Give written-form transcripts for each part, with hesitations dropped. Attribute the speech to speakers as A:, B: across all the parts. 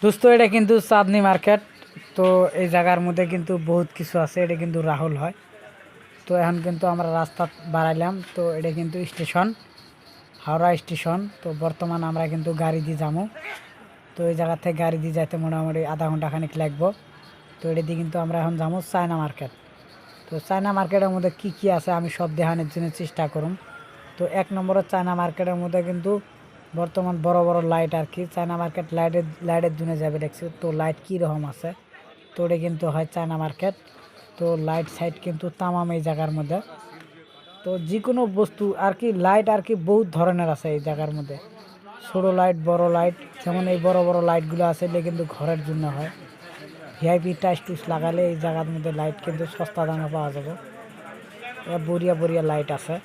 A: দোস্ত এটা কিন্তু চাঁদনি মার্কেট। তো এই জায়গার মধ্যে কিন্তু বহুত কিছু আছে। এটা কিন্তু রাহুল হয়। তো এখন কিন্তু আমরা রাস্তা বাড়াইলাম। তো এটা কিন্তু স্টেশন, হাওড়া স্টেশন। তো বর্তমান আমরা কিন্তু গাড়ি দিয়ে যাবো। তো এই জায়গা থেকে গাড়ি দিয়ে যাইতে মোটামুটি আধা ঘন্টা খানিক লাগবো। তো এটা দিয়ে কিন্তু আমরা এখন যাবো চায়না মার্কেট। তো চায়না মার্কেটের মধ্যে কি কি আছে আমি সব দেখানোর জন্য চেষ্টা করুম। তো এক নম্বরের চায়না মার্কেটের মধ্যে কিন্তু বর্তমান বড় বড় লাইট আর কি। চায়না মার্কেট লাইটের জন্য যাবে দেখছি। তো লাইট কী রকম আছে, তো এটা কিন্তু হয় চায়না মার্কেট। তো লাইট সাইট কিন্তু তামাম এই জায়গার মধ্যে। তো যে কোনো বস্তু আর কি লাইট আর কি বহুত ধরনের আছে এই জায়গার মধ্যে। ছোটো লাইট, বড় লাইট। যেমন এই বড় বড় লাইটগুলো আছে এগুলো কিন্তু ঘরের জন্য হয়। ভিআইপি টাইস টুস লাগালে এই জায়গার মধ্যে লাইট কিন্তু সস্তা দামে পাওয়া যাবে। বড়িয়া বড়িয়া লাইট আছে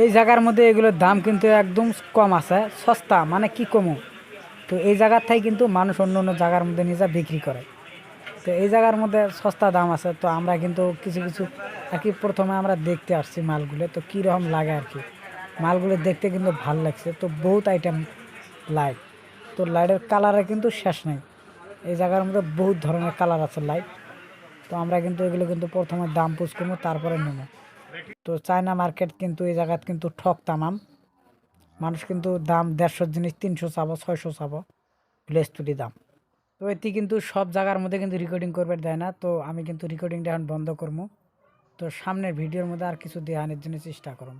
A: এই জায়গার মধ্যে। এগুলোর দাম কিন্তু একদম কম আছে, সস্তা মানে কি কমও। তো এই জায়গার থেকে কিন্তু মানুষ অন্য অন্য জায়গার মধ্যে নিয়ে যা বিক্রি করে। তো এই জায়গার মধ্যে সস্তা দাম আছে। তো আমরা কিন্তু কিছু কিছু আর কি প্রথমে আমরা দেখতে আসছি মালগুলো, তো কীরকম লাগে আর কি। মালগুলো দেখতে কিন্তু ভাল লাগছে। তো বহুত আইটেম লাইট। তো লাইটের কালারে কিন্তু শেষ নেই। এই জায়গার মধ্যে বহুত ধরনের কালার আছে লাইট। তো আমরা কিন্তু এগুলো কিন্তু প্রথমে দাম পুষ করবো, তারপরে নেবো। তো চায়না মার্কেট কিন্তু এই জায়গাত কিন্তু ঠক তামাম। মানুষ কিন্তু দাম 150 জিনিস 300 চাবো, 600 চাবো, লেস্তুরি দাম। তো এটি কিন্তু সব জায়গার মধ্যে কিন্তু রেকর্ডিং করবে দেয় না। তো আমি কিন্তু রেকর্ডিংটা এখন বন্ধ করবো। তো সামনের ভিডিওর মধ্যে আর কিছু দেখানোর জন্য চেষ্টা করুন।